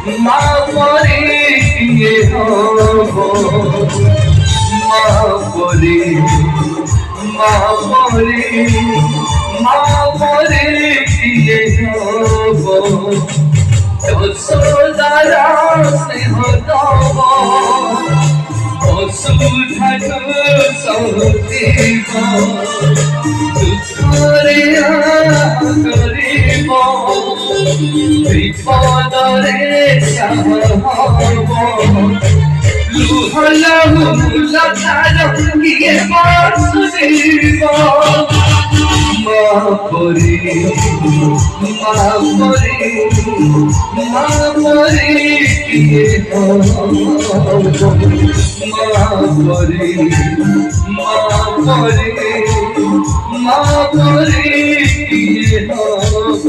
মা পরে কি হব মা পরে মা পরে মা পরে কি হব যশোদারা স্নেহ দেব অসুধাগ সহিব দুঃখরে করিব বিপদরে সাহব লুহলাহুলতার কিয়ে বসিব মা পরে মা পরে মা পরে কিয়ে মা পরে মা পরে মা পরে কিয়ে হব